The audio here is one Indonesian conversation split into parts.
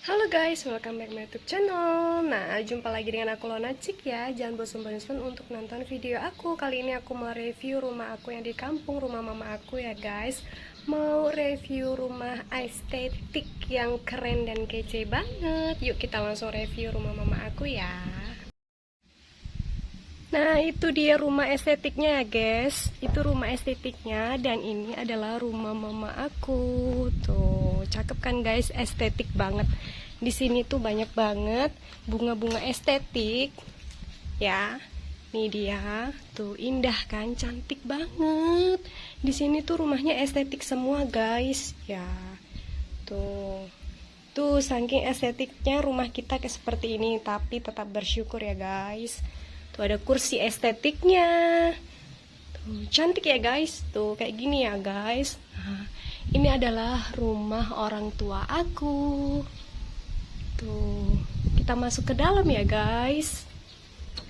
Halo guys, welcome back my YouTube channel. Nah, jumpa lagi dengan aku Lona Cik ya. Jangan bosan-bosan untuk nonton video aku. Kali ini aku mau review rumah aku yang di kampung, rumah mama aku ya guys. Mau review rumah estetik yang keren dan kece banget. Yuk kita langsung review rumah mama aku ya. Nah, itu dia rumah estetiknya ya guys. Itu rumah estetiknya dan ini adalah rumah mama aku. Tuh, cakep kan guys? Estetik banget. Di sini tuh banyak banget bunga-bunga estetik. Ya. Nih dia. Tuh, indah kan? Cantik banget. Di sini tuh rumahnya estetik semua guys. Ya. Tuh. Tuh, saking estetiknya rumah kita kayak seperti ini, tapi tetap bersyukur ya guys. Tuh ada kursi estetiknya. Tuh, cantik ya guys. Tuh kayak gini ya guys. Nah, ini adalah rumah orang tua aku. Tuh, kita masuk ke dalam ya guys.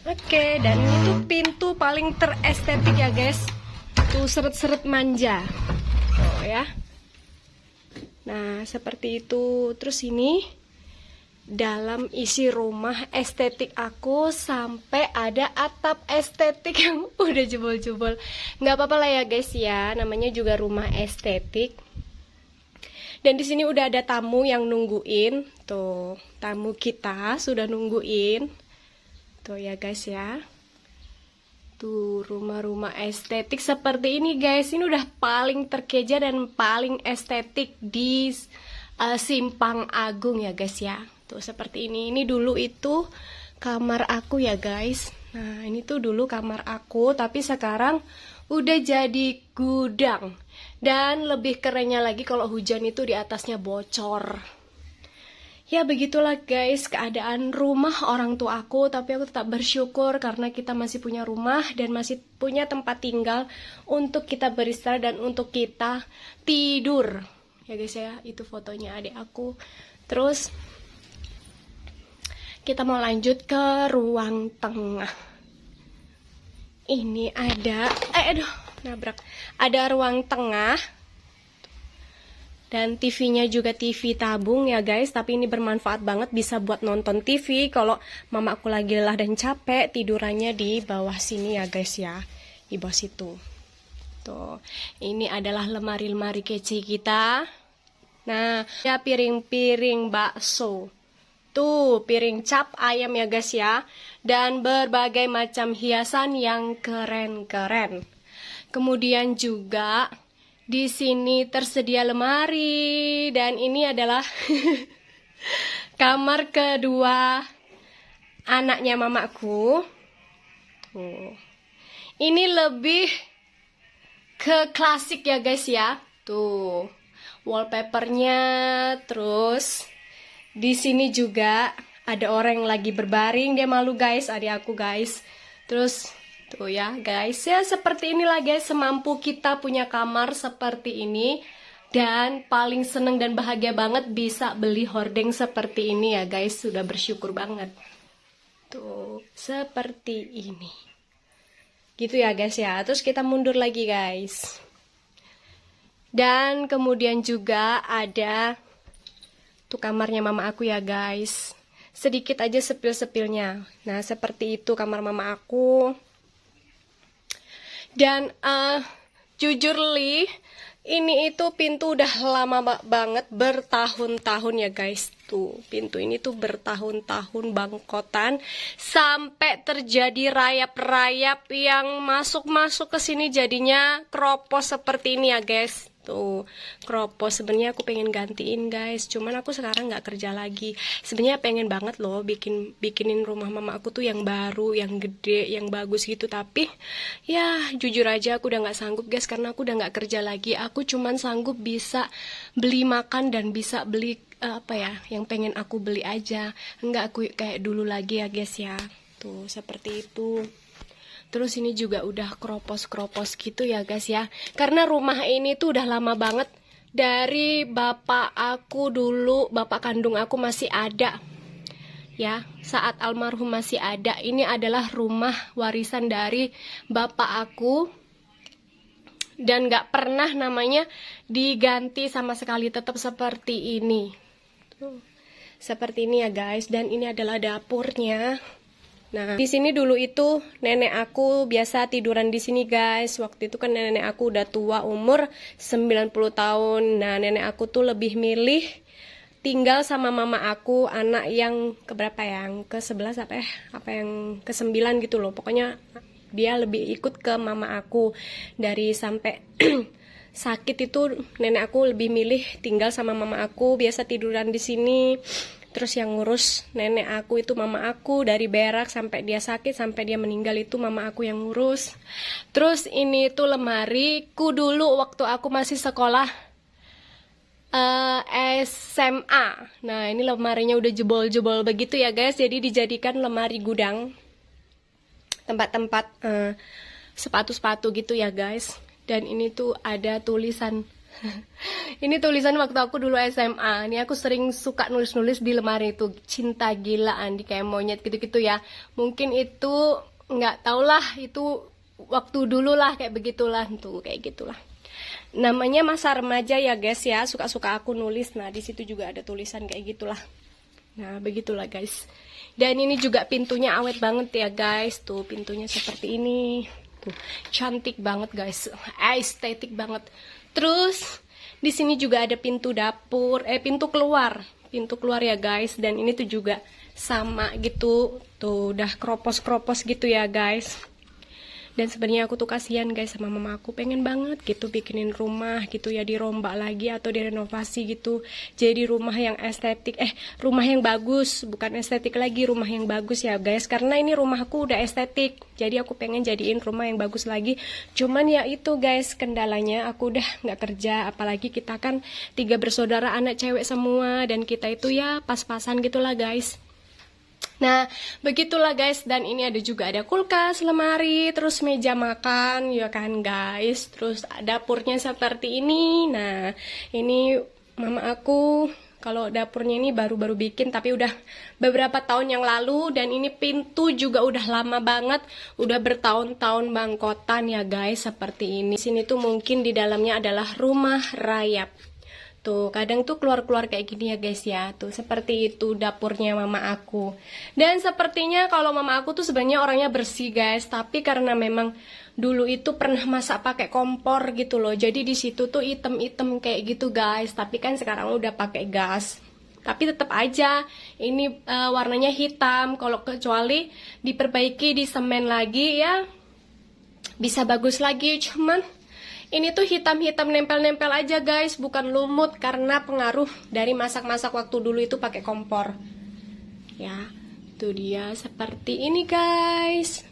Oke, dan ini tuh pintu paling terestetik ya guys. Tuh seret-seret manja. Tuh ya. Nah, seperti itu. Terus ini dalam isi rumah estetik aku sampai ada atap estetik yang udah jebol-jebol. Nggak apa-apa lah ya guys ya, namanya juga rumah estetik. Dan di sini udah ada tamu yang nungguin. Tuh, tamu kita sudah nungguin. Tuh ya guys ya. Tuh, rumah-rumah estetik seperti ini guys. Ini udah paling terkeja dan paling estetik di Simpang Agung ya guys ya. Tuh seperti ini. Ini dulu itu kamar aku ya guys. Nah, ini tuh dulu kamar aku, tapi sekarang udah jadi gudang. Dan lebih kerennya lagi kalau hujan itu di atasnya bocor. Ya begitulah guys keadaan rumah orang tua aku, tapi aku tetap bersyukur karena kita masih punya rumah dan masih punya tempat tinggal untuk kita beristirahat dan untuk kita tidur. Ya guys ya, itu fotonya adik aku. Terus kita mau lanjut ke ruang tengah. Ini ada, nabrak. Ada ruang tengah. Dan TV-nya juga TV tabung ya guys, tapi ini bermanfaat banget, bisa buat nonton TV. Kalau mama aku lagi lelah dan capek, tidurannya di bawah sini ya guys ya. Di bawah situ. Tuh, ini adalah lemari-lemari kece kita. Nah, ya piring-piring bakso. Tuh, piring cap ayam ya guys ya. Dan berbagai macam hiasan yang keren-keren. Kemudian juga di sini tersedia lemari. Dan ini adalah kamar kedua anaknya mamaku. Tuh. Ini lebih ke klasik ya guys ya. Tuh, wallpapernya, terus di sini juga ada orang yang lagi berbaring, dia malu guys, adik aku guys. Terus tuh ya guys, ya seperti inilah guys, semampu kita punya kamar seperti ini. Dan paling seneng dan bahagia banget bisa beli hordeng seperti ini ya guys, sudah bersyukur banget. Tuh, seperti ini. Gitu ya guys ya, terus kita mundur lagi guys. Dan kemudian juga ada tuh kamarnya mama aku ya guys. Sedikit aja sepil-sepilnya. Nah seperti itu kamar mama aku. Dan jujur li, ini itu pintu udah lama banget, bertahun-tahun ya guys. Tuh pintu ini tuh bertahun-tahun bangkotan, sampai terjadi rayap-rayap yang masuk-masuk ke sini, jadinya keropos seperti ini ya guys. Tuh keropos, sebenarnya aku pengen gantiin guys, cuman aku sekarang nggak kerja lagi. Sebenarnya pengen banget loh bikinin rumah mama aku tuh yang baru, yang gede, yang bagus gitu, tapi ya jujur aja aku udah nggak sanggup guys, karena aku udah nggak kerja lagi. Aku cuman sanggup bisa beli makan dan bisa beli apa ya yang pengen aku beli aja, nggak aku kayak dulu lagi ya guys ya. Tuh seperti itu. Terus ini juga udah keropos-keropos gitu ya guys ya. Karena rumah ini tuh udah lama banget. Dari bapak aku dulu, bapak kandung aku masih ada. Ya, saat almarhum masih ada. Ini adalah rumah warisan dari bapak aku. Dan gak pernah namanya diganti sama sekali, tetap seperti ini. Tuh. seperti ini ya guys. Dan ini adalah dapurnya. Nah, di sini dulu itu nenek aku biasa tiduran di sini guys. Waktu itu kan nenek aku udah tua, umur 90 tahun. Nah, nenek aku tuh lebih milih tinggal sama mama aku, anak yang keberapa ya? Yang ke-11 apa ya? Apa yang ke-9 gitu loh. Pokoknya dia lebih ikut ke mama aku. Dari sampai sakit itu nenek aku lebih milih tinggal sama mama aku, biasa tiduran di sini. Terus yang ngurus nenek aku itu mama aku, dari berak sampai dia sakit, sampai dia meninggal itu mama aku yang ngurus. Terus ini tuh lemariku dulu waktu aku masih sekolah SMA. Nah, ini lemarinya udah jebol-jebol begitu ya guys, jadi dijadikan lemari gudang. Tempat-tempat sepatu-sepatu gitu ya guys. Dan ini tuh ada tulisan. Ini tulisan waktu aku dulu SMA. Ini aku sering suka nulis-nulis di lemari itu. Cinta gila Andi, kayak monyet gitu-gitu ya. Mungkin itu nggak tau lah, itu waktu dulu lah kayak begitulah tuh, kayak gitulah. Namanya masa remaja ya guys ya. Suka-suka aku nulis. Nah, di situ juga ada tulisan kayak gitulah. Nah, begitulah guys. Dan ini juga pintunya awet banget ya guys. Tuh pintunya seperti ini. Tuh, cantik banget guys. Estetik banget. Terus di sini juga ada pintu dapur, pintu keluar ya guys. Dan ini tuh juga sama gitu, tuh udah kropos-kropos gitu ya guys. Dan sebenarnya aku tuh kasihan guys sama mama aku, pengen banget gitu bikinin rumah gitu ya, dirombak lagi atau direnovasi gitu. Jadi rumah yang estetik, rumah yang bagus, bukan estetik lagi, rumah yang bagus ya guys. Karena ini rumahku udah estetik, jadi aku pengen jadiin rumah yang bagus lagi. Cuman ya itu guys, kendalanya aku udah nggak kerja, apalagi kita kan 3 bersaudara, anak cewek semua, dan kita itu ya pas-pasan gitulah guys. Nah, begitulah guys. Dan ini ada kulkas, lemari, terus meja makan, ya kan guys. Terus dapurnya seperti ini. Nah, ini mama aku, kalau dapurnya ini baru-baru bikin, tapi udah beberapa tahun yang lalu. Dan ini pintu juga udah lama banget, udah bertahun-tahun bangkotan ya guys, seperti ini. Sini tuh mungkin di dalamnya adalah rumah rayap. Tuh, kadang tuh keluar-keluar kayak gini ya guys ya. Tuh, seperti itu dapurnya mama aku. Dan sepertinya kalau mama aku tuh sebenarnya orangnya bersih guys, tapi karena memang dulu itu pernah masak pakai kompor gitu loh. Jadi di situ tuh item-item kayak gitu guys. Tapi kan sekarang udah pakai gas. Tapi tetap aja ini warnanya hitam. Kalau kecuali diperbaiki, di semen lagi ya bisa bagus lagi. Cuman ini tuh hitam-hitam nempel-nempel aja guys, bukan lumut, karena pengaruh dari masak-masak waktu dulu itu pakai kompor. Ya, itu dia seperti ini guys.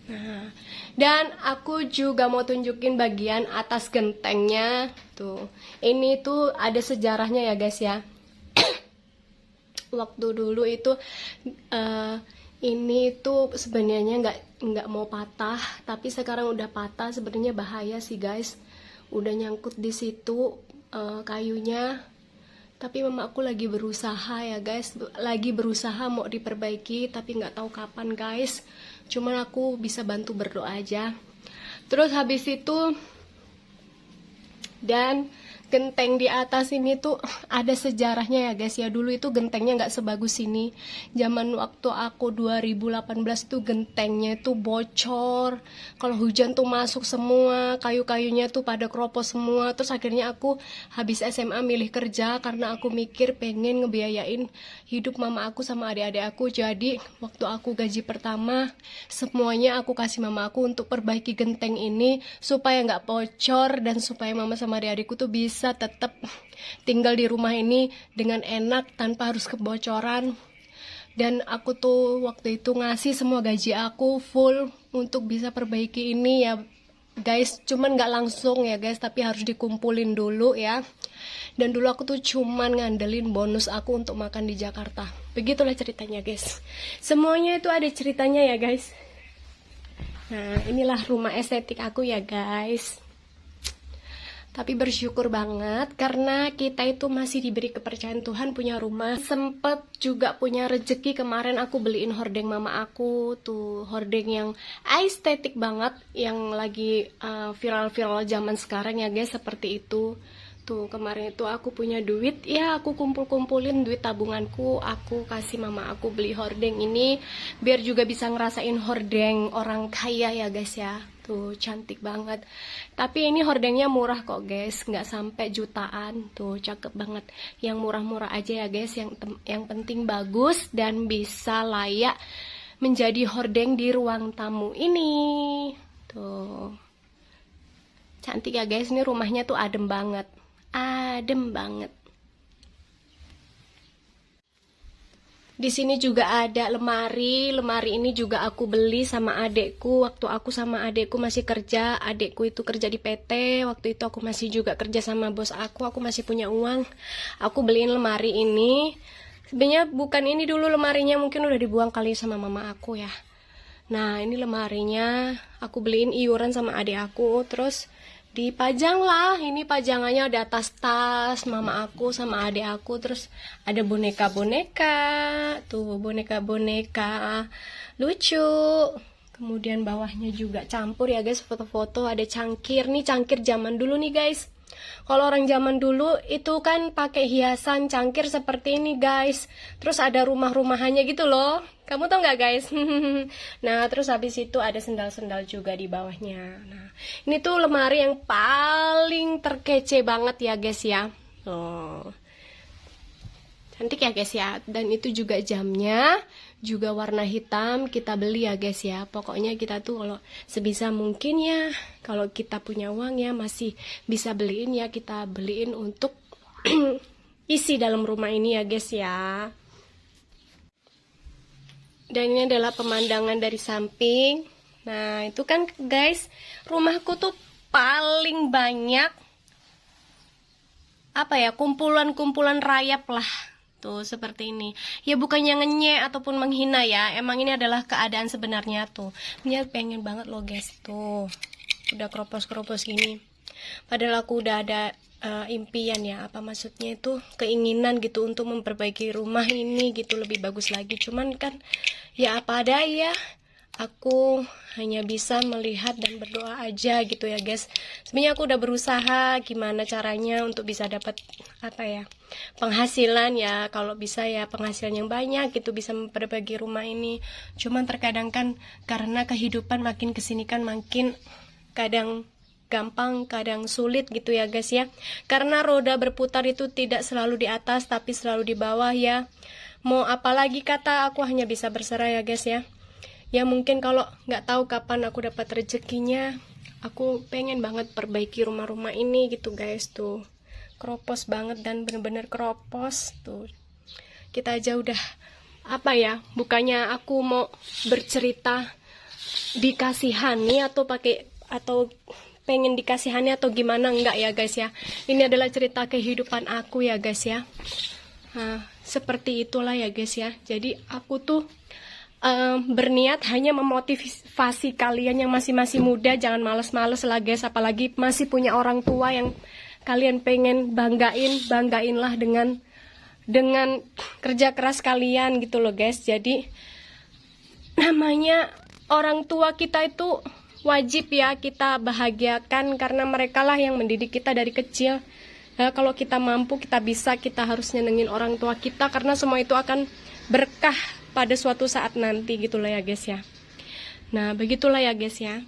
Nah, dan aku juga mau tunjukin bagian atas gentengnya. Tuh, ini tuh ada sejarahnya ya guys ya. Waktu dulu itu ini tuh sebenarnya nggak mau patah, tapi sekarang udah patah. Sebenarnya bahaya sih guys, udah nyangkut di situ kayunya. Tapi mama aku lagi berusaha ya guys, lagi berusaha mau diperbaiki, tapi nggak tahu kapan guys. Cuman aku bisa bantu berdoa aja. Terus habis itu, dan genteng di atas ini tuh ada sejarahnya ya guys ya. Dulu itu gentengnya nggak sebagus ini. Zaman waktu aku 2018 tuh gentengnya tuh bocor. Kalau hujan tuh masuk semua, kayu-kayunya tuh pada keropos semua. Terus akhirnya aku habis SMA milih kerja karena aku mikir pengen ngebiayain hidup mama aku sama adik-adik aku. Jadi waktu aku gaji pertama, semuanya aku kasih mama aku untuk perbaiki genteng ini supaya nggak bocor dan supaya mama sama adik-adikku tuh bisa tetap tinggal di rumah ini dengan enak tanpa harus kebocoran. Dan aku tuh waktu itu ngasih semua gaji aku full untuk bisa perbaiki ini ya guys. Cuman nggak langsung ya guys, tapi harus dikumpulin dulu ya. Dan dulu aku tuh cuman ngandelin bonus aku untuk makan di Jakarta. Begitulah ceritanya guys. Semuanya itu ada ceritanya ya guys. Nah, inilah rumah estetik aku ya guys. Tapi bersyukur banget karena kita itu masih diberi kepercayaan Tuhan punya rumah. Sempet juga punya rezeki, kemarin aku beliin hordeng mama aku. Tuh hordeng yang estetik banget, yang lagi viral-viral zaman sekarang ya guys, seperti itu. Tuh kemarin itu aku punya duit, ya aku kumpul-kumpulin duit tabunganku, aku kasih mama aku beli hordeng ini biar juga bisa ngerasain hordeng orang kaya ya guys ya. Tuh cantik banget. Tapi ini hordengnya murah kok guys, nggak sampai jutaan. Tuh cakep banget. Yang murah-murah aja ya guys, yang penting bagus dan bisa layak menjadi hordeng di ruang tamu ini. Tuh cantik ya guys, ini rumahnya tuh adem banget. Adem banget. Di sini juga ada lemari. Lemari ini juga aku beli sama adekku waktu aku sama adekku masih kerja. Adekku itu kerja di PT. Waktu itu aku masih juga kerja sama bos aku. Aku masih punya uang. Aku beliin lemari ini. Sebenarnya bukan ini dulu lemarinya, mungkin udah dibuang kali sama mama aku ya. Nah, ini lemarinya aku beliin iuran sama adek aku. Terus dipajang lah, ini pajangannya ada tas-tas mama aku sama adik aku, terus ada boneka-boneka, tuh boneka-boneka lucu. Kemudian bawahnya juga campur ya guys, foto-foto, ada cangkir. Nih cangkir zaman dulu nih guys. Kalau orang zaman dulu itu kan pakai hiasan cangkir seperti ini guys. Terus ada rumah-rumahannya gitu loh. Kamu tau nggak guys? Nah terus habis itu ada sendal-sendal juga di bawahnya. Nah ini tuh lemari yang paling terkece banget ya guys ya. Oh, cantik ya guys ya. Dan itu juga jamnya, juga warna hitam, kita beli ya guys ya. Pokoknya kita tuh kalau sebisa mungkin ya, kalau kita punya uang ya masih bisa beliin ya, kita beliin untuk isi dalam rumah ini ya guys ya. Dan ini adalah pemandangan dari samping. Nah itu kan guys, rumahku tuh paling banyak apa ya, kumpulan-kumpulan rayap lah. Tuh seperti ini. Ya bukannya ngenyek ataupun menghina ya, emang ini adalah keadaan sebenarnya tuh. Ini pengen banget loh guys, tuh udah keropos-keropos gini. Padahal aku udah ada impian ya, apa maksudnya itu keinginan gitu untuk memperbaiki rumah ini gitu lebih bagus lagi. Cuman kan ya apa ada ya, aku hanya bisa melihat dan berdoa aja gitu ya guys. Sebenarnya aku udah berusaha gimana caranya untuk bisa dapat apa ya, penghasilan ya, kalau bisa ya penghasilan yang banyak gitu, bisa memperbaiki rumah ini. Cuman terkadang kan karena kehidupan makin kesini kan makin kadang gampang, kadang sulit gitu ya guys ya. Karena roda berputar itu tidak selalu di atas tapi selalu di bawah ya. Mau apalagi kata, aku hanya bisa berserah ya guys ya. Ya mungkin kalau nggak tahu kapan aku dapat rezekinya, aku pengen banget perbaiki rumah-rumah ini gitu guys. Tuh keropos banget dan bener-bener keropos tuh. Kita aja udah apa ya, bukannya aku mau bercerita dikasihani atau pengen dikasihani atau gimana, enggak ya guys ya. Ini adalah cerita kehidupan aku ya guys ya. Nah, seperti itulah ya guys ya. Jadi aku tuh berniat hanya memotivasi kalian yang masih muda, jangan males-males lah guys, apalagi masih punya orang tua yang kalian pengen banggainlah dengan kerja keras kalian gitu loh guys. Jadi namanya orang tua kita itu wajib ya kita bahagiakan, karena mereka lah yang mendidik kita dari kecil. Nah, kalau kita mampu, kita bisa, kita harus nyenengin orang tua kita, karena semua itu akan berkah pada suatu saat nanti gitulah ya guys ya. Nah begitulah ya guys ya.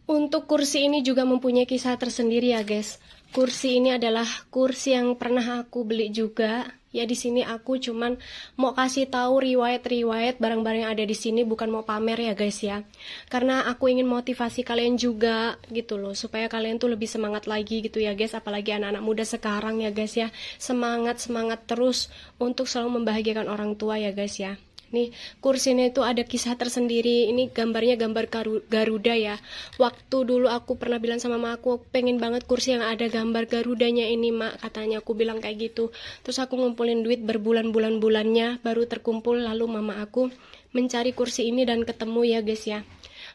Untuk kursi ini juga mempunyai kisah tersendiri ya guys. Kursi ini adalah kursi yang pernah aku beli juga. Ya di sini aku cuman mau kasih tahu riwayat-riwayat barang-barang yang ada di sini, bukan mau pamer ya guys ya. Karena aku ingin motivasi kalian juga gitu loh, supaya kalian tuh lebih semangat lagi gitu ya guys. Apalagi anak-anak muda sekarang ya guys ya. Semangat terus untuk selalu membahagiakan orang tua ya guys ya. Nih kursi ini tuh ada kisah tersendiri. Ini gambarnya gambar Garuda ya. Waktu dulu aku pernah bilang sama mama aku pengen banget kursi yang ada gambar Garudanya ini mak, katanya aku bilang kayak gitu. Terus aku ngumpulin duit berbulan-bulannya baru terkumpul, lalu mama aku mencari kursi ini dan ketemu ya guys ya.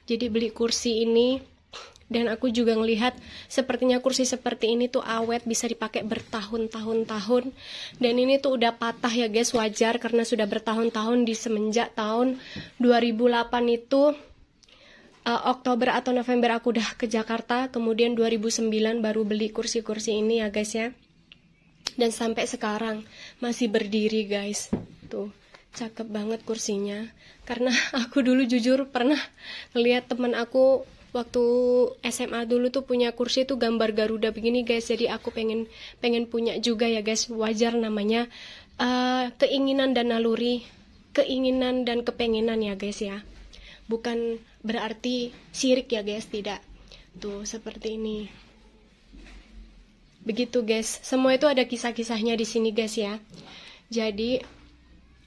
Jadi beli kursi ini. Dan aku juga ngelihat sepertinya kursi seperti ini tuh awet, bisa dipakai bertahun-tahun. Dan ini tuh udah patah ya guys, wajar karena sudah bertahun-tahun, di semenjak tahun 2008 itu Oktober atau November aku udah ke Jakarta, kemudian 2009 baru beli kursi-kursi ini ya guys ya. Dan sampai sekarang masih berdiri guys. Tuh, cakep banget kursinya. Karena aku dulu jujur pernah ngeliat teman aku waktu SMA dulu tuh punya kursi tuh gambar Garuda begini guys. Jadi aku pengen punya juga ya guys. Wajar namanya keinginan dan naluri, keinginan dan kepengenan ya guys ya. Bukan berarti syirik ya guys, tidak. Tuh seperti ini. Begitu guys, semua itu ada kisah-kisahnya di sini guys ya. Jadi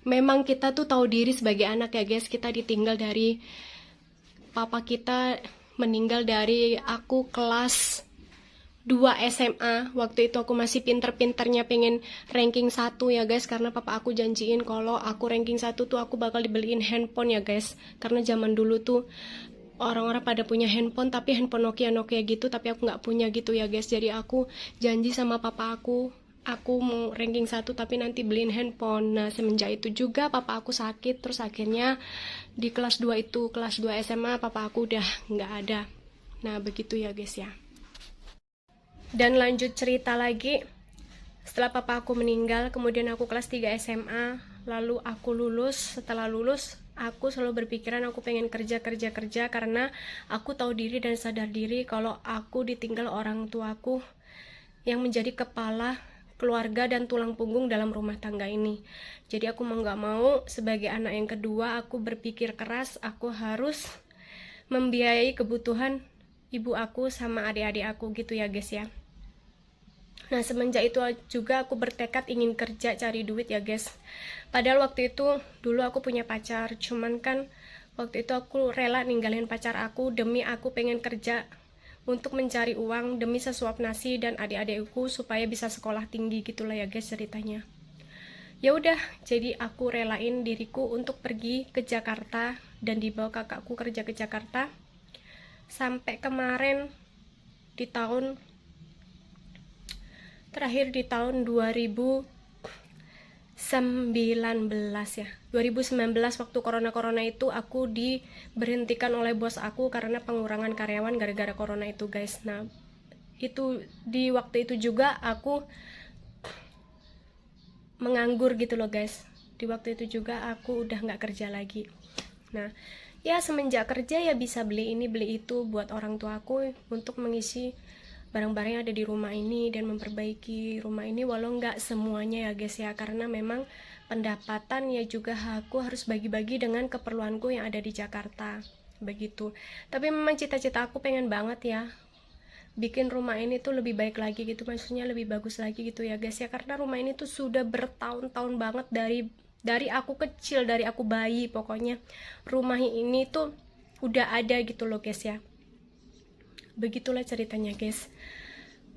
memang kita tuh tahu diri sebagai anak ya guys. Kita ditinggal dari papa kita, meninggal dari aku kelas 2 SMA. Waktu itu aku masih pinter-pinternya pengen ranking 1 ya guys. Karena papa aku janjiin kalau aku ranking 1 tuh aku bakal dibeliin handphone ya guys. Karena zaman dulu tuh orang-orang pada punya handphone, tapi handphone Nokia gitu, tapi aku nggak punya gitu ya guys. Jadi aku janji sama papa aku mau ranking 1 tapi nanti beliin handphone. Nah semenjak itu juga papa aku sakit, terus akhirnya di kelas 2 itu, kelas 2 SMA papa aku udah nggak ada. Nah begitu ya guys ya. Dan lanjut cerita lagi, setelah papa aku meninggal, kemudian aku kelas 3 SMA, lalu aku lulus. Setelah lulus, aku selalu berpikiran aku pengen kerja karena aku tahu diri dan sadar diri kalau aku ditinggal orang tuaku yang menjadi kepala keluarga dan tulang punggung dalam rumah tangga ini. Jadi aku mau nggak mau sebagai anak yang kedua, aku berpikir keras, aku harus membiayai kebutuhan ibu aku sama adik-adik aku gitu ya guys ya. Nah semenjak itu juga aku bertekad ingin kerja cari duit ya guys. Padahal waktu itu dulu aku punya pacar, cuman kan waktu itu aku rela ninggalin pacar aku demi aku pengen kerja untuk mencari uang demi sesuap nasi dan adik-adikku supaya bisa sekolah tinggi gitulah ya guys ceritanya. Ya udah, jadi aku relain diriku untuk pergi ke Jakarta dan dibawa kakakku kerja ke Jakarta. Sampai kemarin di tahun terakhir di tahun 2019 ya. 2019 waktu corona itu aku diberhentikan oleh bos aku karena pengurangan karyawan gara-gara corona itu guys. Nah, itu di waktu itu juga aku menganggur gitu loh guys. Di waktu itu juga aku udah nggak kerja lagi. Nah, ya semenjak kerja ya bisa beli ini beli itu buat orang tua aku untuk mengisi barang-barang yang ada di rumah ini dan memperbaiki rumah ini, walau nggak semuanya ya guys ya, karena memang pendapatan ya juga aku harus bagi-bagi dengan keperluanku yang ada di Jakarta begitu. Tapi memang cita-cita aku pengen banget ya bikin rumah ini tuh lebih baik lagi gitu, maksudnya lebih bagus lagi gitu ya guys ya, karena rumah ini tuh sudah bertahun-tahun banget dari aku kecil, dari aku bayi, pokoknya rumah ini tuh udah ada gitu loh guys ya. Begitulah ceritanya guys.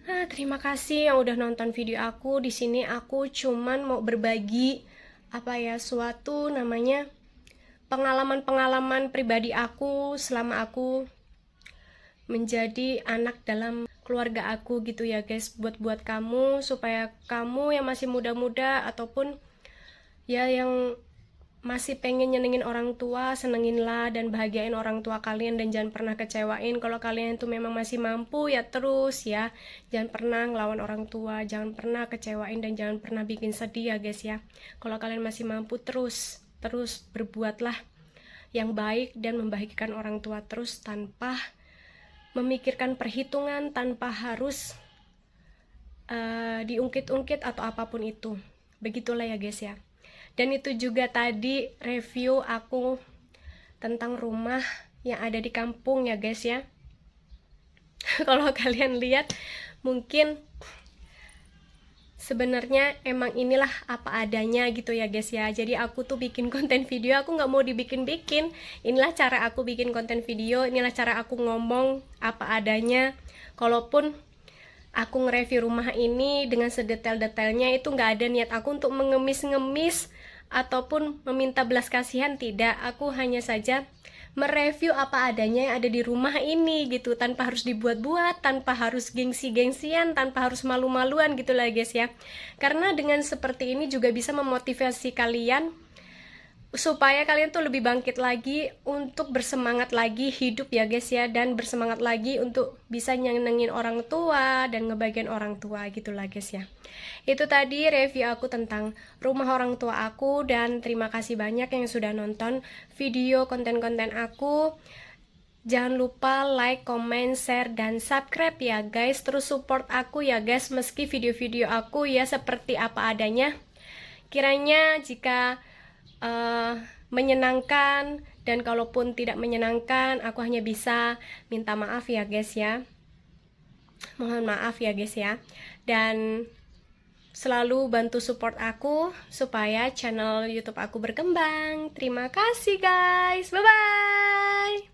Nah, terima kasih yang udah nonton video aku. Di sini aku cuman mau berbagi suatu namanya pengalaman-pengalaman pribadi aku selama aku menjadi anak dalam keluarga aku gitu ya guys, buat kamu, supaya kamu yang masih muda-muda ataupun ya yang masih pengen nyenengin orang tua, senenginlah dan bahagiain orang tua kalian dan jangan pernah kecewain. Kalau kalian tuh memang masih mampu ya terus ya, jangan pernah ngelawan orang tua, jangan pernah kecewain dan jangan pernah bikin sedih ya guys ya. Kalau kalian masih mampu terus berbuatlah yang baik dan membahagiakan orang tua terus tanpa memikirkan perhitungan, tanpa harus diungkit-ungkit atau apapun itu. Begitulah ya guys ya. Dan itu juga tadi review aku tentang rumah yang ada di kampung ya guys ya. Kalau kalian lihat mungkin sebenarnya emang inilah apa adanya gitu ya guys ya. Jadi aku tuh bikin konten video, aku nggak mau dibikin-bikin. Inilah cara aku bikin konten video, inilah cara aku ngomong apa adanya. Kalaupun aku nge-review rumah ini dengan sedetail-detailnya, itu nggak ada niat aku untuk mengemis-ngemis ataupun meminta belas kasihan, tidak. Aku hanya saja mereview apa adanya yang ada di rumah ini gitu, tanpa harus dibuat-buat, tanpa harus gengsi-gengsian, tanpa harus malu-maluan gitu lah guys ya. Karena dengan seperti ini juga bisa memotivasi kalian supaya kalian tuh lebih bangkit lagi untuk bersemangat lagi hidup ya guys ya, dan bersemangat lagi untuk bisa nyenengin orang tua dan ngebagian orang tua gitulah guys ya. Itu tadi review aku tentang rumah orang tua aku, dan terima kasih banyak yang sudah nonton video konten-konten aku. Jangan lupa like, comment, share, dan subscribe ya guys. Terus support aku ya guys, meski video-video aku ya seperti apa adanya. Kiranya jika menyenangkan, dan kalaupun tidak menyenangkan, aku hanya bisa minta maaf ya guys ya. Mohon maaf ya guys ya. Dan selalu bantu support aku supaya channel YouTube aku berkembang. Terima kasih guys. Bye bye.